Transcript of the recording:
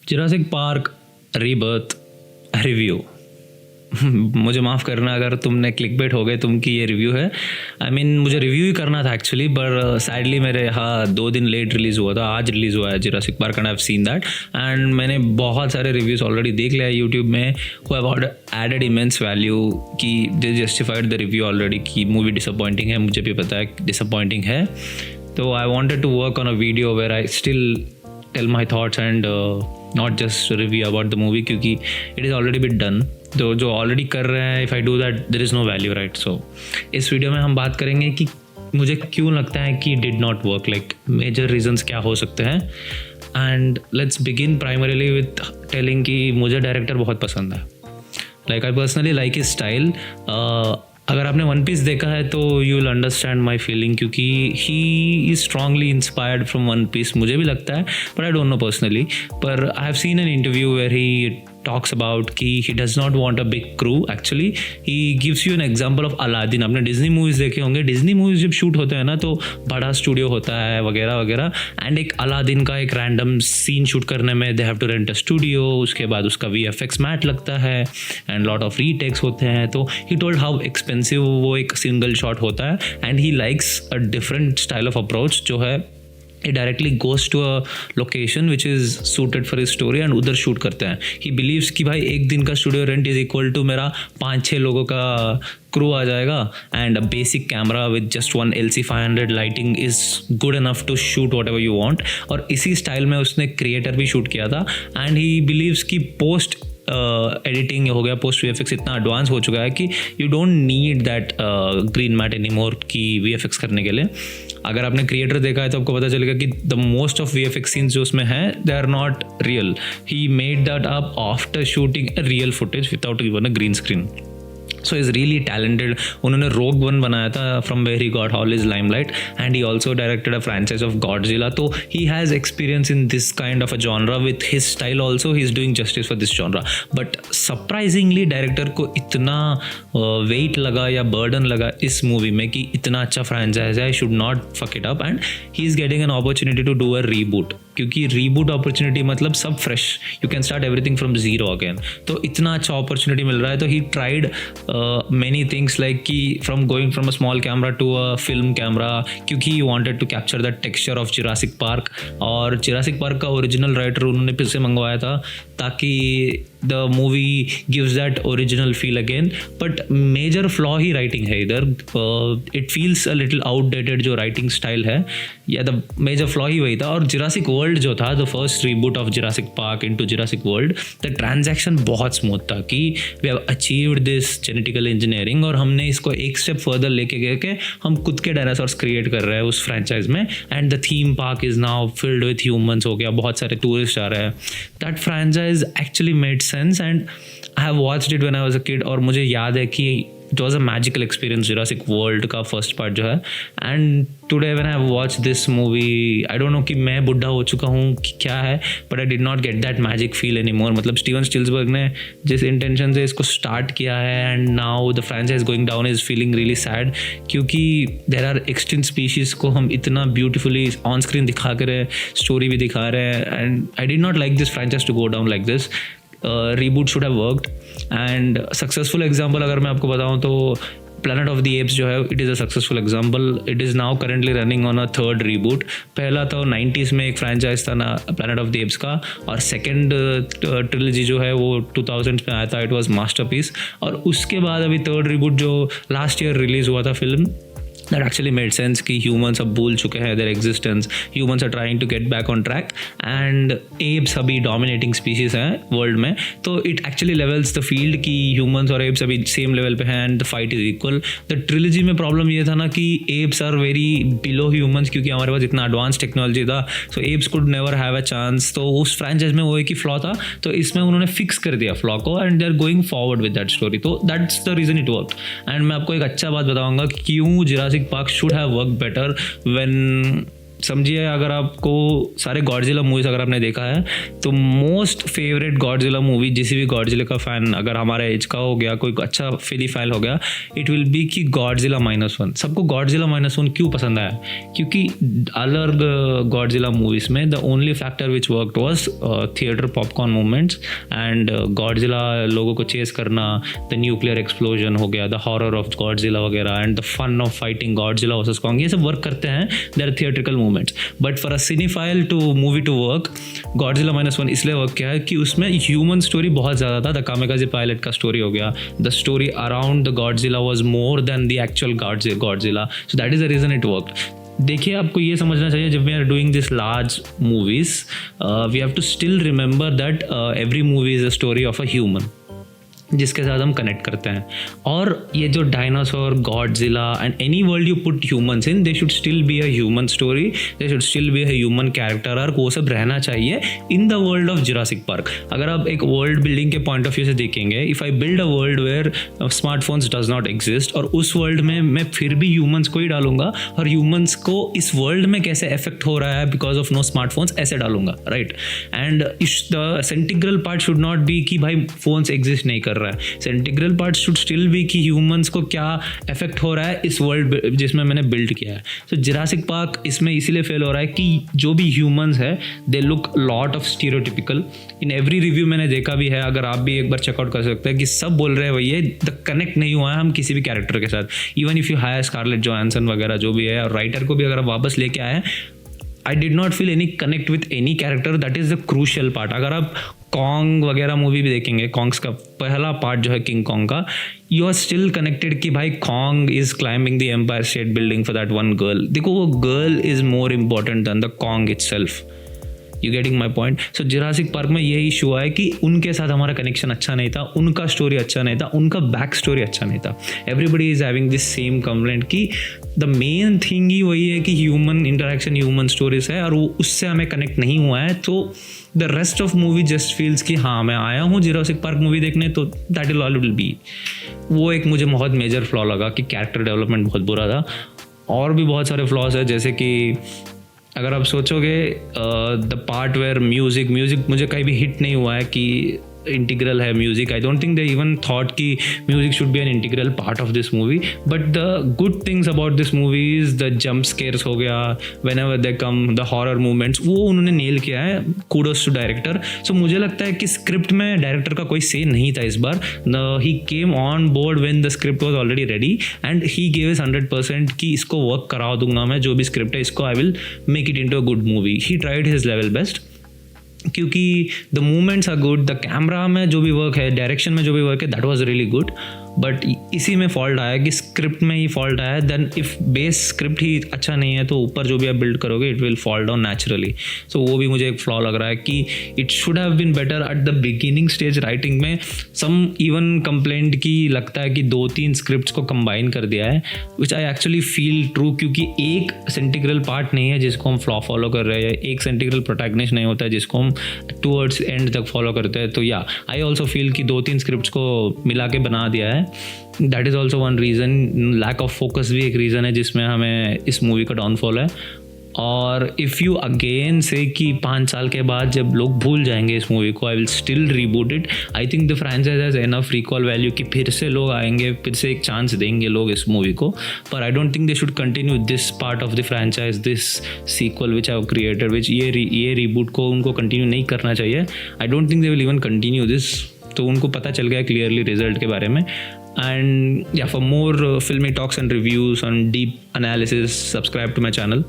Jurassic park rebirth review. मुझे माफ़ करना अगर तुमने क्लिकबेट हो गए तुम कि ये रिव्यू है। आई मीन मुझे रिव्यू ही करना था एक्चुअली, पर सैडली मेरे यहाँ 2 दिन लेट रिलीज़ हुआ था। आज रिलीज़ हुआ है Jurassic Park and I have seen that, and मैंने बहुत सारे रिव्यूज़ ऑलरेडी देख लिया यूट्यूब में who have added immense value कि they justified the review already कि मूवी डिसअपॉइंटिंग है। मुझे भी पता है डिसअपॉइंटिंग है, तो I wanted to work on a video where I still tell my thoughts and not just review about the movie, क्योंकि it is already bit done. तो जो ऑलरेडी कर रहे हैं, if I do that there is no value, right. So इस वीडियो में हम बात करेंगे कि मुझे क्यों लगता है कि did not work, like major reasons क्या हो सकते हैं। And let's begin primarily with telling कि मुझे डायरेक्टर बहुत पसंद है। Like I personally like his style. अगर आपने वन पीस देखा है तो you will understand my feeling, क्योंकि he is strongly inspired from One Piece. मुझे भी लगता है, but I don't know personally. पर I have seen an interview where he talks about कि he does not want a big crew. Actually he gives you an example of Aladdin. आपने Disney movies देखे होंगे। Disney movies जब shoot होते हैं ना तो बड़ा स्टूडियो होता है वगैरह वगैरह, एंड एक अलादीन का एक रैंडम सीन शूट करने में they have to rent a studio. उसके बाद उसका VFX मैट लगता है एंड लॉट ऑफ रीटेक्स होते हैं। तो ही टोल्ड हाउ एक्सपेंसिव वो एक सिंगल शॉट होता है, and he likes a different style of approach जो है he directly goes to a location which is suited for his story and उधर शूट करते हैं। he believes कि भाई एक दिन का studio rent is equal to मेरा 5-6 लोगों का क्रू आ जाएगा, and a basic camera with just 1 LC500 lighting is good enough to shoot whatever you want. और इसी स्टाइल में उसने क्रिएटर भी शूट किया था, एंड ही बिलीव्स कि पोस्ट एडिटिंग हो गया, पोस्ट VFX इतना एडवांस हो चुका है कि you don't need that green mat any more की VFX करने के लिए। अगर आपने क्रिएटर देखा है तो आपको पता चलेगा कि the most of VFX scenes जो उसमें हैं they are not real. He made that up after shooting a real footage without even a green screen. So is really talented. उन्होंने रोग वन बनाया था from where he got all his limelight, and he also directed a franchise of Godzilla. तो he has experience in this kind of a genre with his style also. He is doing justice for this genre. But surprisingly director को इतना wait लगा या burden लगा इस movie में कि इतना अच्छा फ्रेंचाइज है, I should not fuck it up, and he is getting an opportunity to do a reboot. क्योंकि रीबूट अपॉर्चुनिटी मतलब सब fresh, you can start everything from zero again. तो इतना अच्छा अपॉर्चुनिटी मिल रहा है, तो he tried many things like कि from going from a small camera to a film camera, क्योंकि he wanted to capture the texture of Jurassic Park। और Jurassic Park का ओरिजिनल राइटर उन्होंने फिर से मंगवाया था ताकि the movie gives that original feel again। but major flaw he writing है इधर। it feels a little outdated जो writing style है, या the major flaw ही वही था। और Jurassic World जो था, the first reboot of Jurassic Park into Jurassic World, the transaction बहुत smooth था कि we have achieved this genetic engineering और हमने इसको एक स्टेप फर्दर लेके गए कि हम खुद के डायनासोर्स क्रिएट कर रहे हैं उस फ्रेंचाइज में, and the theme park is now filled with humans हो गया, बहुत सारे टूरिस्ट आ रहे हैं। That franchise actually made sense, and I have watched it when I was a kid, और मुझे याद है कि it was a magical experience Jurassic world का फर्स्ट पार्ट जो है। And today when I watch this movie, I don't no कि मैं बुढ़ा हो चुका हूँ कि क्या है, but I did not get that magic feel any more. मतलब स्टीवन स्पिलबर्ग ने जिस इंटेंशन से इसको स्टार्ट किया है, and now the franchise going down, is feeling really sad, क्योंकि देर आर एक्सटिंक्ट स्पीशीज़ को हम इतना ब्यूटिफुली ऑन स्क्रीन दिखा कर रहे, स्टोरी भी दिखा रहे हैं, and I did not like this franchise to go down like this. Reboot should have worked. And successful example अगर मैं आपको बताऊँ तो प्लैनेट ऑफ द एप्स जो है, it is a successful example. It is now currently running on a 3rd reboot. पहला तो 90s में एक फ्रेंचाइज था ना प्लैनेट ऑफ द एप्स का, और सेकेंड ट्रिलॉजी जो है वो 2000s में आया था, इट वॉज मास्टरपीस। और उसके बाद अभी 3rd रीबूट जो लास्ट ईयर रिलीज़ हुआ था film, that actually made sense कि humans अब भूल चुके हैं their existence, humans are trying to get back on track, and apes अभी dominating species हैं world में। तो it actually levels the field कि humans और apes अभी same level पे हैं and the fight is equal। the trilogy में problem ये था ना कि apes are very below humans, क्योंकि हमारे पास इतना advanced technology था, so apes could never have a chance। तो उस franchise में वो एक ही flaw था, तो इसमें उन्होंने fix कर दिया flaw को, and they are going forward with that story। तो that's the reason it worked। and मैं आपको एक अच्छा बात बताऊंगा कि क्यों Jurassic Park should have worked better when समझिए अगर आपको सारे गॉडजिला मूवीज़ अगर आपने देखा है तो मोस्ट फेवरेट गॉडजिला मूवी किसी भी गॉडजिला का फ़ैन अगर हमारे एज का हो गया, कोई अच्छा फिलीफाइल हो गया, इट विल बी कि गॉडजिला -1। सबको गॉडजिला -1 क्यों पसंद आया? क्योंकि अदर गॉडजिला मूवीज़ में the only factor which worked was theatre popcorn moments and Godzilla लोगों को चेस करना, द न्यूक्लियर एक्सप्लोजन हो गया, द हॉरर ऑफ गॉडजिला वगैरह and the fun of fighting Godzilla versus Kong, ये सब वर्क करते हैं, they are theatrical movements. But for a cinephile to movie to work, Godzilla -1 इसलिए वर्क किया है कि उसमें ह्यूमन स्टोरी बहुत ज़्यादा था। द कामिकाज़े पायलट का स्टोरी हो गया, the story around the Godzilla was more than the actual Godzilla, so that is the reason it worked. देखिए आपको ये समझना चाहिए जब we are doing this large movies, we have to still remember that every movie is a story of a human जिसके साथ हम connect करते हैं। और ये जो dinosaur, Godzilla and any world you put humans in, they should still be a human story, they should still be a human character arc, वो सब रहना चाहिए in the world of Jurassic Park. अगर आप एक वर्ल्ड बिल्डिंग के point of view से देखेंगे, if I build a world where smartphones does not exist, और उस वर्ल्ड में मैं फिर भी ह्यूमंस को ही डालूंगा, और ह्यूमंस को इस वर्ल्ड में कैसे इफेक्ट हो रहा है बिकॉज ऑफ नो स्मार्टफोन्स ऐसे डालूंगा, right. And the central part should not be कि भाई फोन्स एग्जिस्ट नहीं कर रहा है, central part should still be कि ह्यूमंस को क्या इफेक्ट हो रहा है इस वर्ल्ड जिसमें मैंने बिल्ड किया है। सो जुरासिक पार्क इसमें इसीलिए फेल हो रहा है कि जो भी ह्यूमंस है they look lot of stereotypical. In every review मैंने देखा भी है, अगर आप भी एक बार चेकआउट कर सकते हैं कि सब बोल रहे हैं भैया द कनेक्ट नहीं हुआ है हम किसी भी कैरेक्टर के साथ। Even if you hire Scarlett Johansson वगैरह जो भी है, और राइटर को भी अगर आप वापस लेके आए, आई did not feel any connect with any character, that is the crucial part. अगर आप कॉन्ग वगैरह मूवी भी देखेंगे, कॉन्ग्स का पहला पार्ट जो है किंग कॉन्ग का, यू आर स्टिल कनेक्टेड कि भाई Kong is climbing the Empire State Building for that one girl. देखो वो girl is more important than the Kong itself. You getting my point? So Jurassic Park में यही issue है कि उनके साथ हमारा कनेक्शन अच्छा नहीं था, उनका स्टोरी अच्छा नहीं था, उनका बैक स्टोरी अच्छा नहीं था। Everybody is having this same complaint कि द मेन थिंग ही वही है कि ह्यूमन इंटरेक्शन, ह्यूमन स्टोरीज है, और वो उससे हमें कनेक्ट नहीं हुआ है। तो the rest of movie just feels कि हाँ मैं आया हूँ जुरासिक पार्क मूवी देखने, तो that is all will be. वो एक मुझे बहुत मेजर फ्लॉ लगा कि कैरेक्टर डेवलपमेंट बहुत बुरा था। और भी बहुत सारे फ्लॉज है, जैसे कि अगर आप सोचोगे द पार्ट वेयर म्यूज़िक मुझे कहीं भी हिट नहीं हुआ है कि इंटीग्रल है music. I don't think they even thought कि music should be an integral part of this movie. But the good things about this movie is the jump scares हो गया, whenever they come, the horror movements, वो उन्होंने nail किया है। Kudos to director. सो मुझे लगता है कि स्क्रिप्ट में डायरेक्टर का कोई से नहीं था इस बार। He came on board when the script was already ready and he gave is 100% कि इसको वर्क करा दूंगा मैं, जो भी स्क्रिप्ट है इसको I will make it into a good movie. He tried his level best, क्योंकि the movements are good, the camera में जो भी वर्क है, डायरेक्शन में जो भी वर्क है, that was really good. But इसी में फॉल्ट आया कि स्क्रिप्ट में ही फॉल्ट आया। देन इफ बेस स्क्रिप्ट ही अच्छा नहीं है तो ऊपर जो भी आप बिल्ड करोगे it will fall down naturally. So वो भी मुझे एक फ्लॉ लग रहा है कि it should have been better at the beginning stage writing में। सम इवन कंप्लेंट की लगता है कि 2-3 स्क्रिप्ट्स को कंबाइन कर दिया है, विच आई एक्चुअली फील ट्रू, क्योंकि एक सेंटिग्रल पार्ट नहीं है जिसको हम फ्लॉ फॉलो कर रहे हैं, एक सेंटिग्रल प्रोटैगनिस्ट नहीं होता है जिसको हम टूवर्ड्स एंड तक फॉलो करते हैं। तो या आई ऑल्सो फील कि 2-3 स्क्रिप्ट्स को मिला के बना दिया है। That is also one reason. Lack of focus भी एक रीज़न है जिसमें हमें इस मूवी का डाउनफॉल है। और इफ़ यू अगेन से कि 5 साल के बाद जब लोग भूल जाएंगे इस मूवी को, I will still reboot it. I think the franchise has enough recall value कि फिर से लोग आएंगे, फिर से एक चांस देंगे लोग इस मूवी को। पर I don't think they should continue this part of the franchise, this sequel which have created, which ये रीबूट को उनको कंटिन्यू नहीं करना चाहिए। I don't think they will even continue this. तो उनको पता चल गया क्लियरली रिजल्ट के बारे में। And yeah, for more filmy talks and reviews on deep analysis, subscribe to my channel.